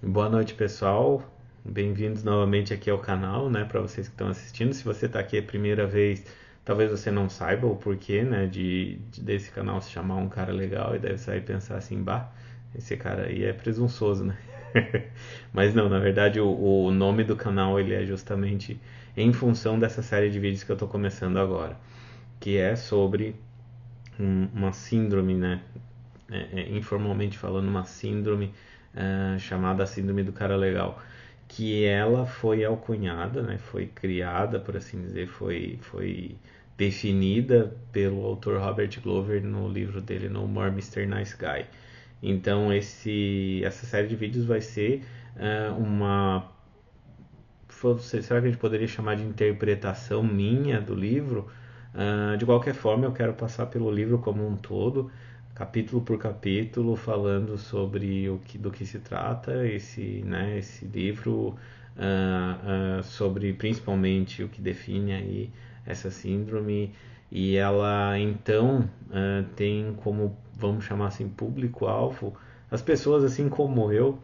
Boa noite, pessoal. Bem-vindos novamente aqui ao canal, né? Para vocês que estão assistindo. Se você está aqui a primeira vez, talvez você não saiba o porquê, né? Desse canal se chamar Um Cara Legal e deve sair pensar assim, bah, esse cara aí é presunçoso, né? Mas não, na verdade o nome do canal ele é justamente em função dessa série de vídeos que eu estou começando agora, que é sobre uma síndrome, né? Informalmente falando, uma síndrome chamada Síndrome do Cara Legal, que ela foi alcunhada, né, foi criada, por assim dizer, foi definida pelo autor Robert Glover no livro dele No More Mr. Nice Guy. Então essa série de vídeos vai ser uma, será que a gente poderia chamar de interpretação minha do livro? De qualquer forma, eu quero passar pelo livro como um todo, capítulo por capítulo, falando sobre do que se trata esse livro, sobre principalmente o que define aí essa síndrome. E ela então tem como, vamos chamar assim, público-alvo as pessoas assim como eu,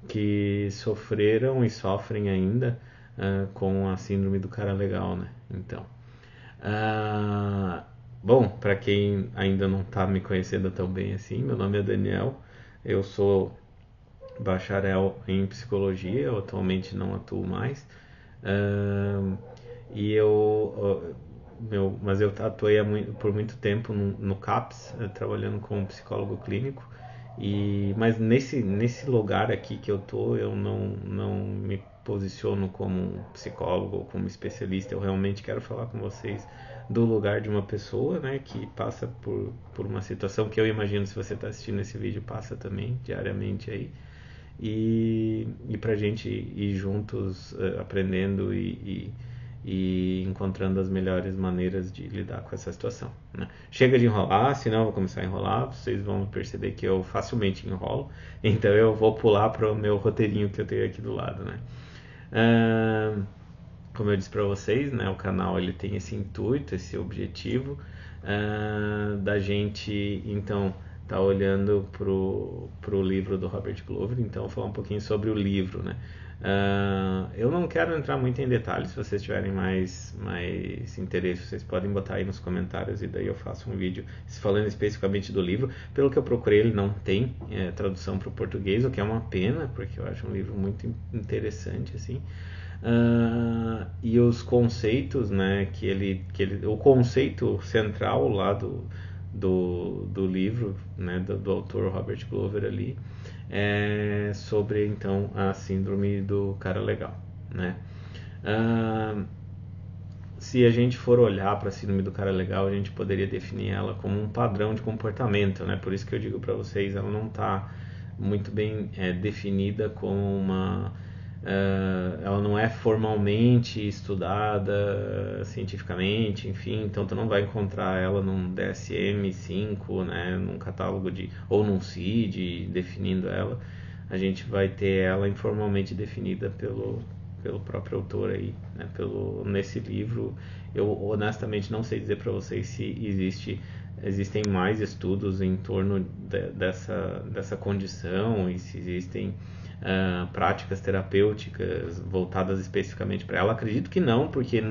que sofreram e sofrem ainda com a síndrome do cara legal, né? Então, ah, bom, para quem ainda não está me conhecendo tão bem assim, meu nome é Daniel, eu sou bacharel em psicologia, eu atualmente não atuo mais. Ah, e mas eu atuei por muito tempo no CAPS, trabalhando como psicólogo clínico. Mas nesse lugar aqui que eu tô, eu não me posiciono como um psicólogo ou como especialista. Eu realmente quero falar com vocês do lugar de uma pessoa, né, que passa por uma situação que eu imagino, se você está assistindo esse vídeo, passa também diariamente aí. E para a gente ir juntos aprendendo e encontrando as melhores maneiras de lidar com essa situação, né? Chega de enrolar, senão eu vou começar a enrolar, vocês vão perceber que eu facilmente enrolo, então eu vou pular para o meu roteirinho que eu tenho aqui do lado, né? Ah, como eu disse para vocês, né, o canal ele tem esse intuito, esse objetivo da gente então tá olhando pro livro do Robert Glover, então eu vou falar um pouquinho sobre o livro, né? Eu não quero entrar muito em detalhes, se vocês tiverem mais interesse, vocês podem botar aí nos comentários e daí eu faço um vídeo falando especificamente do livro. Pelo que eu procurei, ele não tem tradução para o português, o que é uma pena, porque eu acho um livro muito interessante, assim. E os conceitos, né, o conceito central lá do livro, né, do autor Robert Glover ali, é sobre então a síndrome do cara legal, né? Ah, Se a gente for olhar para a síndrome do cara legal, a gente poderia definir ela como um padrão de comportamento, né? Por isso que eu digo para vocês, ela não está muito bem definida como ela não é formalmente estudada cientificamente, enfim, então tu não vai encontrar ela num DSM-5, né, num catálogo ou num CID definindo ela. A gente vai ter ela informalmente definida pelo próprio autor aí, né, nesse livro. Eu honestamente não sei dizer para vocês se existem mais estudos em torno dessa condição e se existem práticas terapêuticas voltadas especificamente para ela. Acredito que não, porque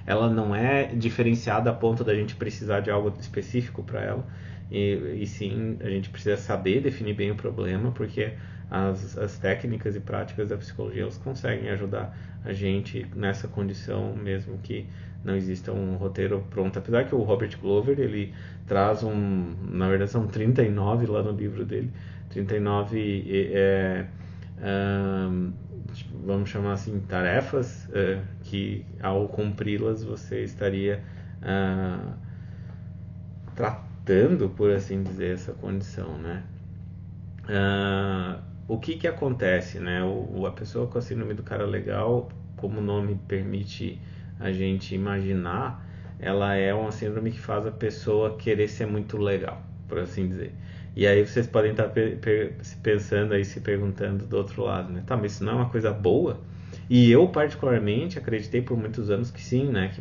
ela não é diferenciada a ponto da gente precisar de algo específico para ela. E sim, a gente precisa saber definir bem o problema, porque as técnicas e práticas da psicologia elas conseguem ajudar a gente nessa condição, mesmo que não exista um roteiro pronto. Apesar que o Robert Glover ele traz na verdade são 39 lá no livro dele, 39 vamos chamar assim, tarefas que ao cumpri-las você estaria tratando, por assim dizer, essa condição, né? O que acontece, né? A pessoa com a síndrome do cara legal, como o nome permite a gente imaginar, ela é uma síndrome que faz a pessoa querer ser muito legal, por assim dizer. E aí vocês podem estar pensando aí, se perguntando do outro lado, né? Tá, mas isso não é uma coisa boa? E eu particularmente acreditei por muitos anos que sim, né?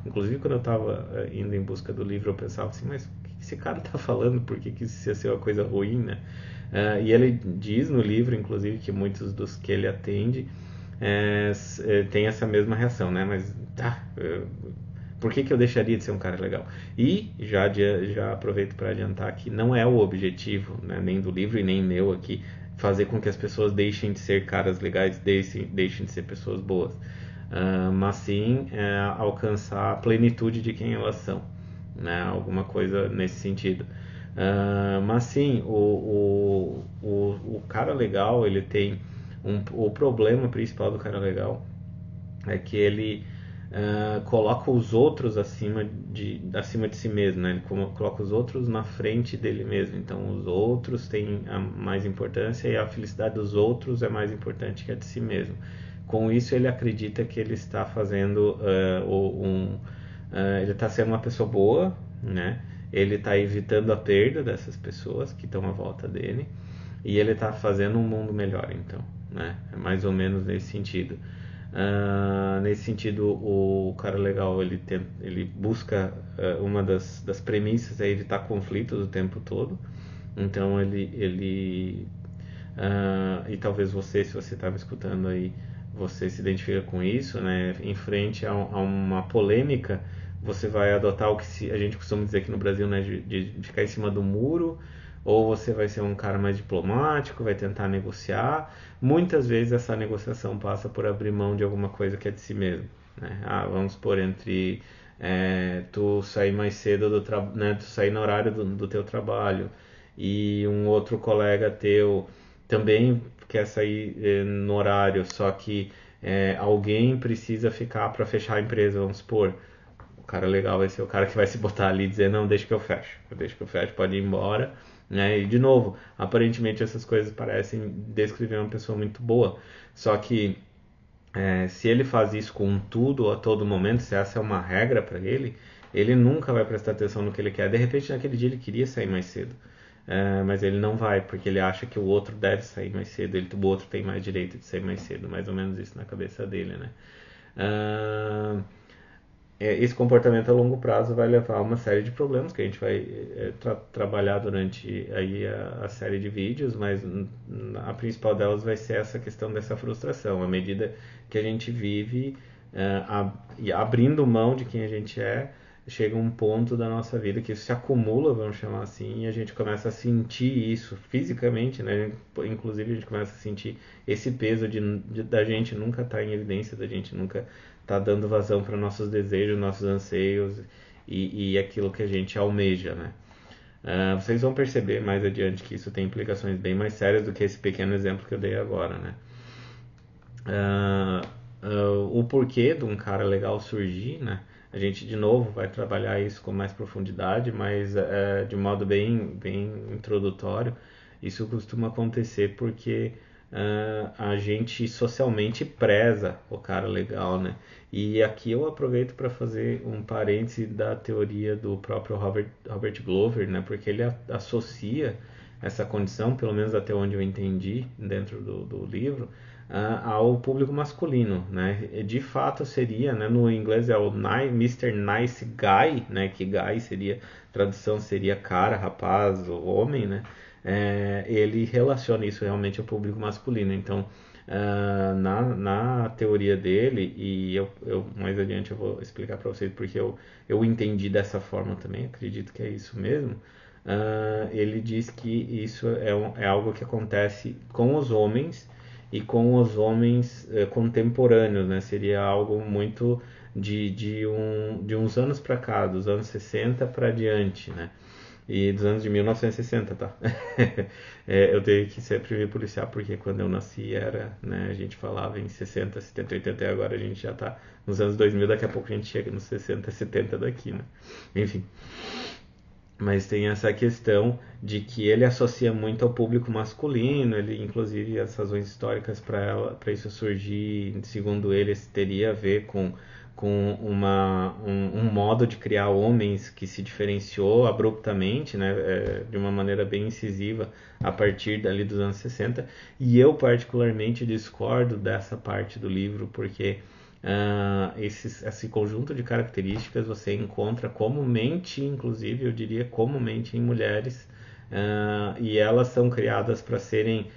Inclusive quando eu estava indo em busca do livro eu pensava assim, mas o esse cara tá falando? Por que isso ia ser uma coisa ruim, né? E ele diz no livro, inclusive, que muitos dos que ele atende tem essa mesma reação, né? Mas tá, por que eu deixaria de ser um cara legal? E já aproveito para adiantar que não é o objetivo, né, nem do livro e nem meu aqui, fazer com que as pessoas deixem de ser caras legais, deixem de ser pessoas boas, mas sim alcançar a plenitude de quem elas são, né? Alguma coisa nesse sentido. Mas sim, o cara legal, ele tem o problema principal do cara legal é que ele coloca os outros acima de si mesmo, né? Ele coloca os outros na frente dele mesmo. Então, os outros têm a mais importância e a felicidade dos outros é mais importante que a de si mesmo. Com isso, ele acredita que ele está fazendo ele está sendo uma pessoa boa, né? Ele está evitando a perda dessas pessoas que estão à volta dele e ele está fazendo um mundo melhor, então, né? É mais ou menos nesse sentido. Nesse sentido, o cara legal ele busca uma das premissas é evitar conflitos o tempo todo. Então e talvez você, se você está me escutando aí, você se identifica com isso, né? Em frente a uma polêmica, você vai adotar o que a gente costuma dizer aqui no Brasil, né? De ficar em cima do muro, ou você vai ser um cara mais diplomático, vai tentar negociar. Muitas vezes essa negociação passa por abrir mão de alguma coisa que é de si mesmo, né? Vamos por entre tu sair mais cedo né? Tu sair no horário do teu trabalho e um outro colega teu também quer sair no horário, só que alguém precisa ficar para fechar a empresa, vamos supor. O cara legal vai ser o cara que vai se botar ali e dizer, não, deixa que eu fecho, pode ir embora, né? E de novo, aparentemente essas coisas parecem descrever uma pessoa muito boa, só que se ele faz isso com tudo a todo momento, se essa é uma regra para ele nunca vai prestar atenção no que ele quer. De repente, naquele dia ele queria sair mais cedo, mas ele não vai, porque ele acha que o outro deve sair mais cedo, o outro tem mais direito de sair mais cedo, mais ou menos isso na cabeça dele, né? Esse comportamento a longo prazo vai levar a uma série de problemas que a gente vai trabalhar durante aí a série de vídeos, mas a principal delas vai ser essa questão dessa frustração. À medida que a gente vive abrindo mão de quem a gente chega um ponto da nossa vida que isso se acumula, vamos chamar assim, e a gente começa a sentir isso fisicamente, né? Inclusive a gente começa a sentir esse peso da gente nunca estar em evidência, da gente nunca tá dando vazão para nossos desejos, nossos anseios e aquilo que a gente almeja, né? Vocês vão perceber mais adiante que isso tem implicações bem mais sérias do que esse pequeno exemplo que eu dei agora, né? O porquê de um cara legal surgir, né? A gente de novo vai trabalhar isso com mais profundidade, mas de modo bem introdutório. Isso costuma acontecer porque a gente socialmente preza o cara legal, né? E aqui eu aproveito para fazer um parêntese da teoria do próprio Robert Glover, né? Porque ele associa essa condição, pelo menos até onde eu entendi dentro do livro, ao público masculino, né? De fato seria, né? No inglês é o Mr. Nice Guy, né? Que guy seria, tradução seria cara, rapaz, ou homem, né? Ele relaciona isso realmente ao público masculino. Então, na teoria dele, e eu mais adiante eu vou explicar para vocês porque eu entendi dessa forma também, acredito que é isso mesmo. Ele diz que isso é algo que acontece com os homens e com os homens contemporâneos, né? Seria algo muito de uns anos para cá, dos anos 60 para diante, né? E dos anos de 1960, tá? Eu tenho que sempre me policiar porque quando eu nasci né, a gente falava em 60, 70, 80 e agora a gente já tá nos anos 2000, daqui a pouco a gente chega nos 60, 70 daqui, né? Enfim. Mas tem essa questão de que ele associa muito ao público masculino, ele inclusive as razões históricas para isso surgir, segundo ele, teria a ver com um modo de criar homens que se diferenciou abruptamente, né, de uma maneira bem incisiva a partir dali dos anos 60, e eu particularmente discordo dessa parte do livro, porque Esse conjunto de características você encontra comumente, inclusive eu diria comumente em mulheres, e elas são criadas para serem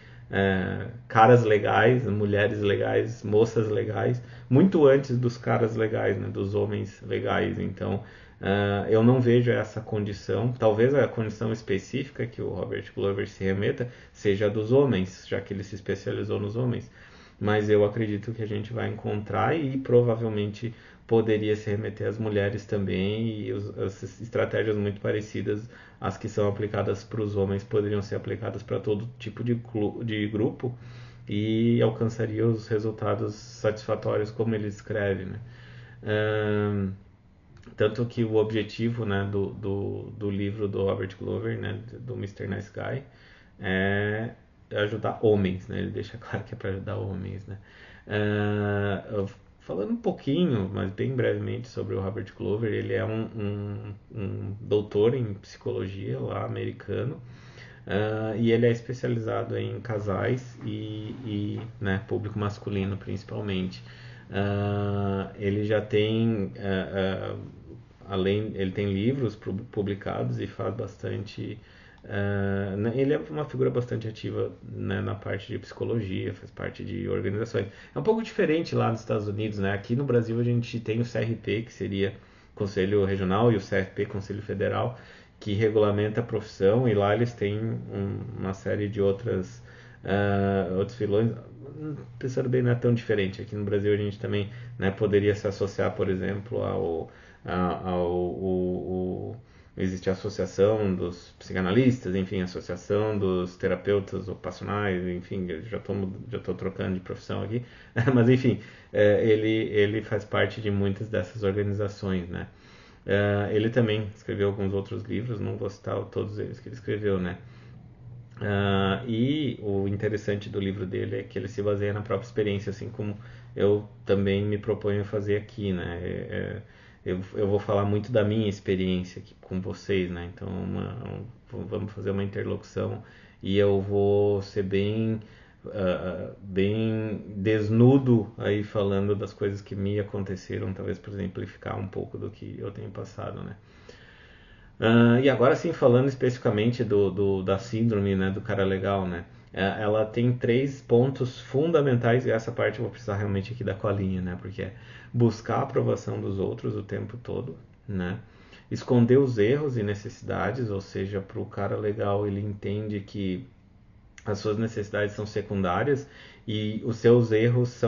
caras legais, mulheres legais, moças legais, muito antes dos caras legais, né, dos homens legais. Então, eu não vejo essa condição. Talvez a condição específica que o Robert Glover se remeta seja a dos homens, já que ele se especializou nos homens. Mas eu acredito que a gente vai encontrar e provavelmente poderia se remeter às mulheres também, e as estratégias muito parecidas às que são aplicadas para os homens poderiam ser aplicadas para todo tipo de grupo e alcançaria os resultados satisfatórios como ele escreve, né? Ahn, Tanto que o objetivo, né, do livro do Robert Glover, né, do Mr. Nice Guy, é ajudar homens, né? Ele deixa claro que é para ajudar homens, né? Falando um pouquinho, mas bem brevemente, sobre o Robert Glover, ele é um doutor em psicologia lá americano, e ele é especializado em casais né, público masculino principalmente. Ele já tem ele tem livros publicados e faz bastante. Ele é uma figura bastante ativa, né, na parte de psicologia, faz parte de organizações. É um pouco diferente lá nos Estados Unidos, né? Aqui no Brasil a gente tem o CRP, que seria Conselho Regional, e o CFP, Conselho Federal, que regulamenta a profissão, e lá eles têm uma série de outros vilões. Pensando bem, não é tão diferente. Aqui no Brasil a gente também, né, poderia se associar, por exemplo, existe a associação dos psicanalistas, enfim, a associação dos terapeutas ocupacionais, enfim, eu já tô trocando de profissão aqui, mas enfim, ele faz parte de muitas dessas organizações, né? Ele também escreveu alguns outros livros, não vou citar todos eles que ele escreveu, né? E o interessante do livro dele é que ele se baseia na própria experiência, assim como eu também me proponho a fazer aqui, né? Eu vou falar muito da minha experiência aqui com vocês, né? Então, vamos fazer uma interlocução e eu vou ser bem desnudo aí falando das coisas que me aconteceram, talvez para exemplificar um pouco do que eu tenho passado, né? E agora sim, falando especificamente da síndrome, né, do cara legal, né? Ela tem três pontos fundamentais, e essa parte eu vou precisar realmente aqui da colinha, né? Porque é buscar a aprovação dos outros o tempo todo, né? Esconder os erros e necessidades, ou seja, para o cara legal ele entende que as suas necessidades são secundárias e os seus erros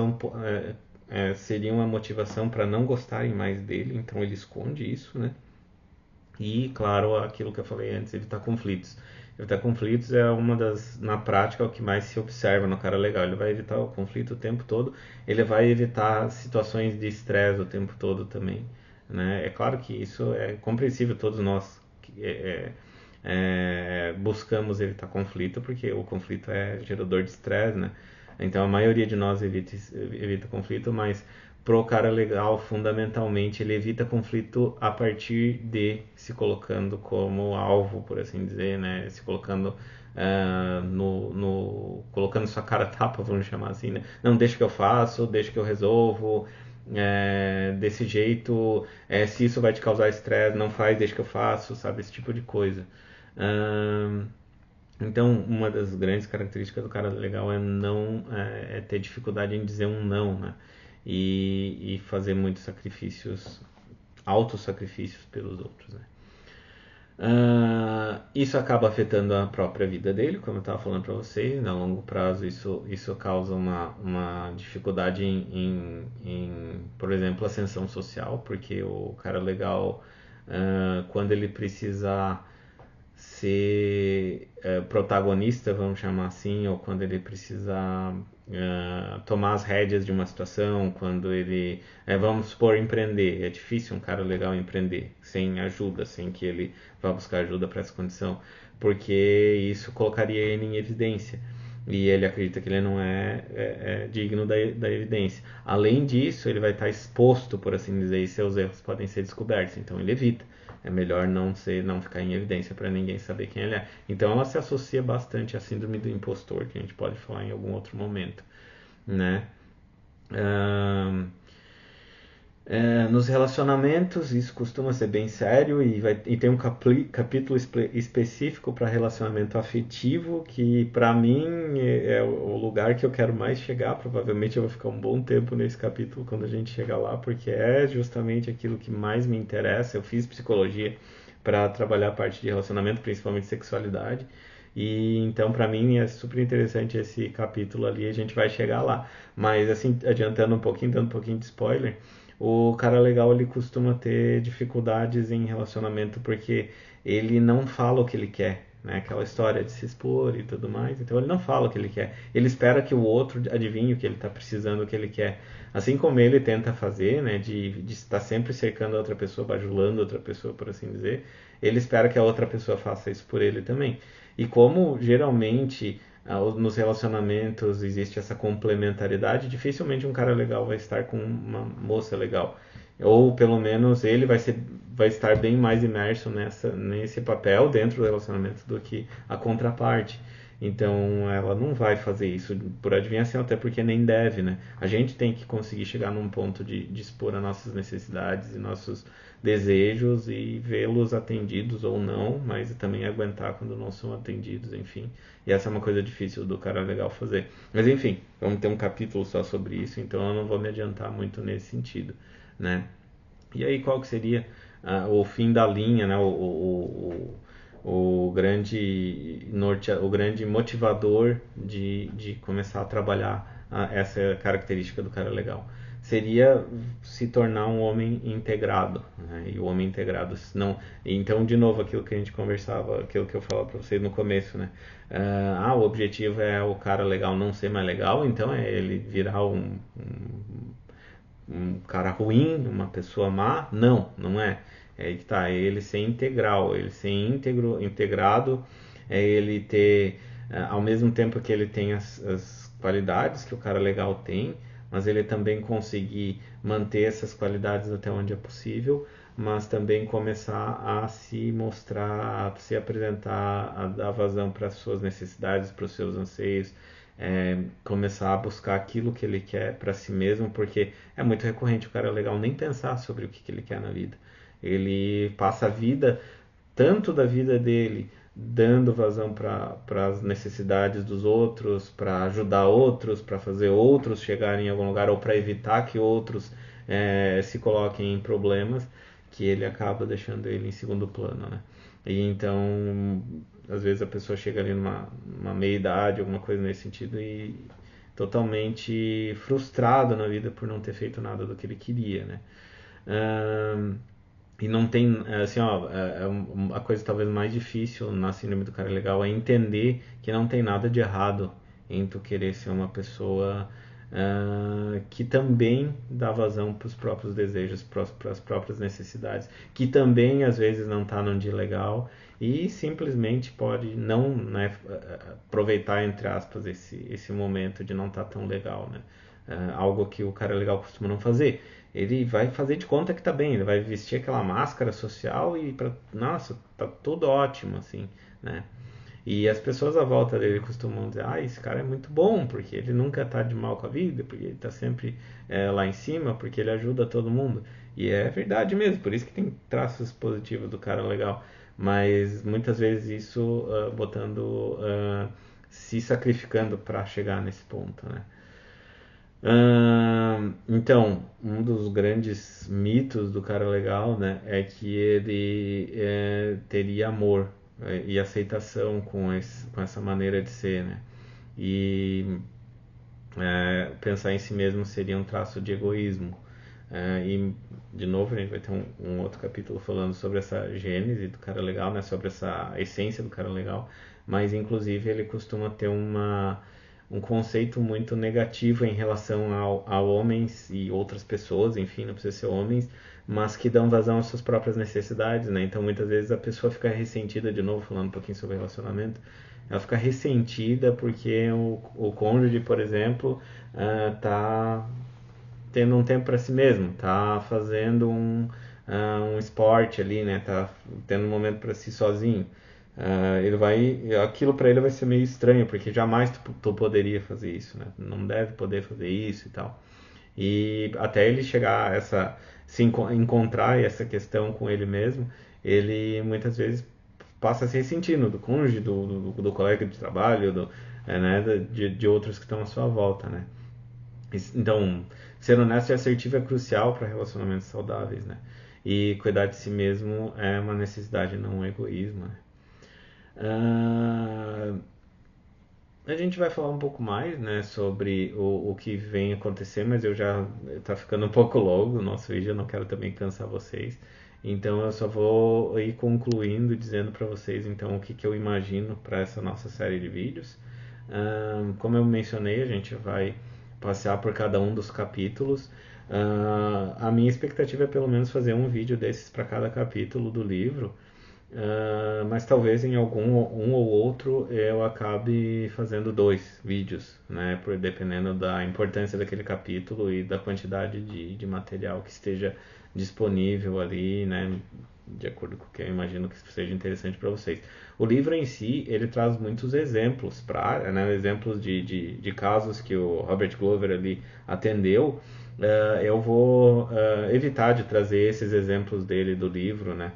seriam a motivação para não gostarem mais dele, então ele esconde isso, né? E, claro, aquilo que eu falei antes, evitar conflitos. Evitar conflitos é na prática, é o que mais se observa no cara legal. Ele vai evitar o conflito o tempo todo, ele vai evitar situações de estresse o tempo todo também, né? É claro que isso é compreensível, todos nós buscamos evitar conflito, porque o conflito é gerador de estresse, né? Então a maioria de nós evita conflito, mas pro cara legal, fundamentalmente, ele evita conflito a partir de se colocando como alvo, por assim dizer, né? Se colocando colocando sua cara a tapa, vamos chamar assim, né? Não, deixa que eu faço, deixa que eu resolvo, desse jeito, se isso vai te causar estresse, não faz, deixa que eu faço, sabe? Esse tipo de coisa. Então, uma das grandes características do cara legal é não ter dificuldade em dizer um não, né? E fazer muitos sacrifícios, altos sacrifícios pelos outros, né? Isso acaba afetando a própria vida dele, como eu estava falando para vocês, né? A longo prazo isso causa uma dificuldade por exemplo, ascensão social, porque o cara legal, quando ele precisa ser protagonista, vamos chamar assim, ou quando ele precisa tomar as rédeas de uma situação, quando ele, vamos supor, empreender. É difícil um cara legal empreender sem ajuda, sem que ele vá buscar ajuda para essa condição, porque isso colocaria ele em evidência. E ele acredita que ele não é digno da evidência. Além disso, ele vai estar exposto, por assim dizer, e seus erros podem ser descobertos. Então ele evita. É melhor não ficar em evidência para ninguém saber quem ele é. Então ela se associa bastante à síndrome do impostor, que a gente pode falar em algum outro momento, né? Ahn, Nos relacionamentos, isso costuma ser bem sério e tem um capítulo específico para relacionamento afetivo, que para mim é o lugar que eu quero mais chegar. Provavelmente eu vou ficar um bom tempo nesse capítulo quando a gente chegar lá, porque é justamente aquilo que mais me interessa. Eu fiz psicologia para trabalhar a parte de relacionamento, principalmente sexualidade. E então para mim é super interessante esse capítulo ali, a gente vai chegar lá. Mas assim, adiantando um pouquinho, dando um pouquinho de spoiler, o cara legal ele costuma ter dificuldades em relacionamento porque ele não fala o que ele quer, né? Aquela história de se expor e tudo mais. Então ele não fala o que ele quer. Ele espera que o outro adivinhe o que ele está precisando, o que ele quer. Assim como ele tenta fazer, né? De estar sempre cercando a outra pessoa, bajulando a outra pessoa, por assim dizer. Ele espera que a outra pessoa faça isso por ele também. E como geralmente nos relacionamentos existe essa complementariedade, dificilmente um cara legal vai estar com uma moça legal. Ou pelo menos ele vai estar bem mais imerso nesse papel dentro do relacionamento do que a contraparte. Então ela não vai fazer isso por adivinhação, até porque nem deve, né? A gente tem que conseguir chegar num ponto de expor as nossas necessidades e nossos desejos e vê-los atendidos ou não, mas também aguentar quando não são atendidos, enfim. E essa é uma coisa difícil do cara legal fazer. Mas enfim, vamos ter um capítulo só sobre isso, então eu não vou me adiantar muito nesse sentido, né? E aí qual que seria o fim da linha, né? O grande norte, o grande motivador de começar a trabalhar essa característica do cara legal seria se tornar um homem integrado, né? E o homem integrado não, então de novo aquilo que a gente conversava, aquilo que eu falava para vocês no começo, né? O objetivo é o cara legal não ser mais legal, então é ele virar um cara ruim, uma pessoa má? Não, não é. É aí que tá, é ele ser integral, ele ser integrado, é ele ter, ao mesmo tempo que ele tem as qualidades que o cara legal tem, mas ele também conseguir manter essas qualidades até onde é possível, mas também começar a se mostrar, a se apresentar, a dar vazão para as suas necessidades, para os seus anseios, começar a buscar aquilo que ele quer para si mesmo, porque é muito recorrente o cara legal nem pensar sobre o que ele quer na vida. Ele passa a vida, tanto da vida dele, dando vazão para as necessidades dos outros, para ajudar outros, para fazer outros chegarem em algum lugar ou para evitar que outros se coloquem em problemas, que ele acaba deixando ele em segundo plano, né? E então, às vezes a pessoa chega ali numa meia-idade, alguma coisa nesse sentido, e totalmente frustrado na vida por não ter feito nada do que ele queria, né? Ahn, e não tem, assim, ó, a coisa talvez mais difícil na síndrome do cara legal é entender que não tem nada de errado em tu querer ser uma pessoa que também dá vazão para os próprios desejos, para as próprias necessidades, que também às vezes não está num dia legal e simplesmente pode não, né, aproveitar, entre aspas, esse momento de não estar tão legal, né? Algo que o cara legal costuma não fazer. Ele vai fazer de conta que tá bem, ele vai vestir aquela máscara social e nossa, tá tudo ótimo assim, né? E as pessoas à volta dele costumam dizer: esse cara é muito bom, porque ele nunca tá de mal com a vida, porque ele tá sempre lá em cima, porque ele ajuda todo mundo. E é verdade mesmo, por isso que tem traços positivos do cara legal. Mas muitas vezes isso botando, se sacrificando para chegar nesse ponto, né? Então, um dos grandes mitos do cara legal, né, é que ele teria amor e aceitação com essa maneira de ser, né? E pensar em si mesmo seria um traço de egoísmo. E, de novo, a gente vai ter um outro capítulo falando sobre essa gênese do cara legal, né, sobre essa essência do cara legal, mas, inclusive, ele costuma ter um conceito muito negativo em relação a homens e outras pessoas, enfim, não precisa ser homens, mas que dão vazão às suas próprias necessidades, né? Então, muitas vezes a pessoa fica ressentida, de novo, falando um pouquinho sobre relacionamento, ela fica ressentida porque o cônjuge, por exemplo, tá tendo um tempo para si mesmo, tá fazendo um esporte ali, né? Tá tendo um momento para si sozinho. Aquilo para ele vai ser meio estranho, porque jamais tu poderia fazer isso, né? Não deve poder fazer isso e tal. E até ele chegar a encontrar essa questão com ele mesmo, ele muitas vezes passa a se ressentindo do cônjuge, do colega de trabalho, né, de outros que estão à sua volta, né? Então, ser honesto e assertivo é crucial para relacionamentos saudáveis, né? E cuidar de si mesmo é uma necessidade, não um egoísmo, né? Ah, a gente vai falar um pouco mais, né, sobre o que vem acontecer, mas eu já tá ficando um pouco longo o nosso vídeo, eu não quero também cansar vocês. Então eu só vou ir concluindo dizendo para vocês então o que eu imagino para essa nossa série de vídeos. Como eu mencionei, a gente vai passear por cada um dos capítulos. A minha expectativa é pelo menos fazer um vídeo desses para cada capítulo do livro. Mas talvez em um ou outro eu acabe fazendo dois vídeos, né? Dependendo da importância daquele capítulo e da quantidade de material que esteja disponível ali, né? De acordo com o que eu imagino que seja interessante para vocês. O livro em si, ele traz muitos exemplos né? Exemplos de casos que o Robert Glover ali atendeu. Eu vou evitar de trazer esses exemplos dele do livro, né?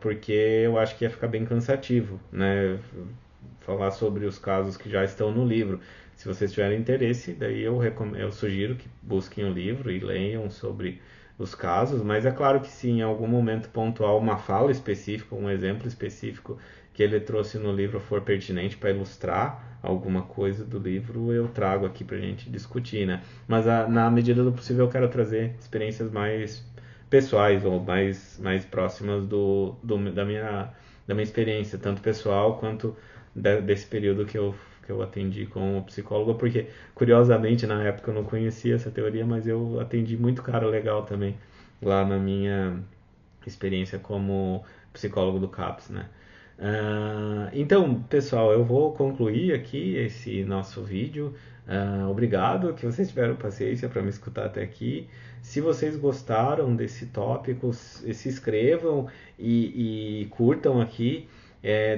Porque eu acho que ia ficar bem cansativo, né? Falar sobre os casos que já estão no livro. Se vocês tiverem interesse, daí eu sugiro que busquem o livro e leiam sobre os casos, mas é claro que se em algum momento pontual uma fala específica, um exemplo específico que ele trouxe no livro for pertinente para ilustrar alguma coisa do livro, eu trago aqui para a gente discutir, né? Mas na medida do possível eu quero trazer experiências mais pessoais ou mais próximas da minha experiência, tanto pessoal quanto desse período que eu atendi como psicóloga, porque curiosamente na época eu não conhecia essa teoria, mas eu atendi muito cara legal também lá na minha experiência como psicólogo do CAPS, né? Então, pessoal, eu vou concluir aqui esse nosso vídeo. Obrigado que vocês tiveram paciência para me escutar até aqui. Se vocês gostaram desse tópico, se inscrevam e curtam aqui.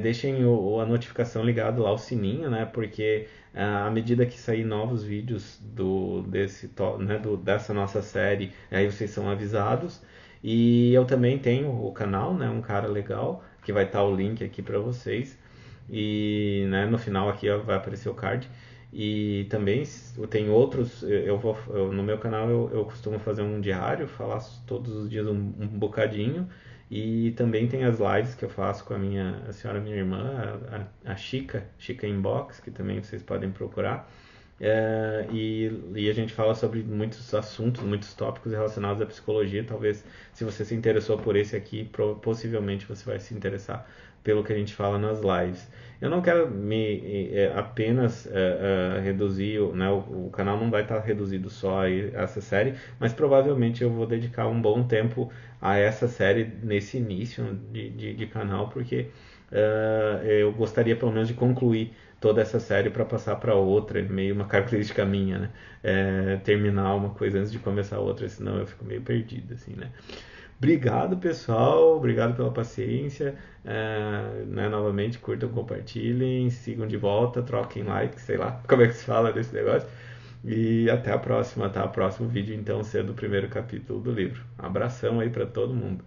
Deixem a notificação ligada lá, o sininho, né? Porque à medida que sair novos vídeos né, dessa nossa série, aí vocês são avisados. E eu também tenho o canal, né? Um cara legal, que vai estar o link aqui para vocês. E né, no final aqui ó, vai aparecer o card. E também tem outros, no meu canal eu costumo fazer um diário, falar todos os dias um bocadinho. E também tem as lives que eu faço com a senhora, minha irmã, a Chica Inbox, que também vocês podem procurar. E a gente fala sobre muitos assuntos, muitos tópicos relacionados à psicologia. Talvez, se você se interessou por esse aqui, possivelmente você vai se interessar pelo que a gente fala nas lives. Eu não quero apenas reduzir, né, o canal não vai estar reduzido só a essa série, mas provavelmente eu vou dedicar um bom tempo a essa série nesse início de canal, porque eu gostaria pelo menos de concluir toda essa série para passar para outra, meio uma característica minha, né? Terminar uma coisa antes de começar outra, senão eu fico meio perdido, assim, né? Obrigado, pessoal. Obrigado pela paciência. Né, novamente, curtam, compartilhem, sigam de volta, troquem like, sei lá como é que se fala desse negócio. E até a próxima, tá? O próximo vídeo, então, ser do primeiro capítulo do livro. Um abração aí para todo mundo.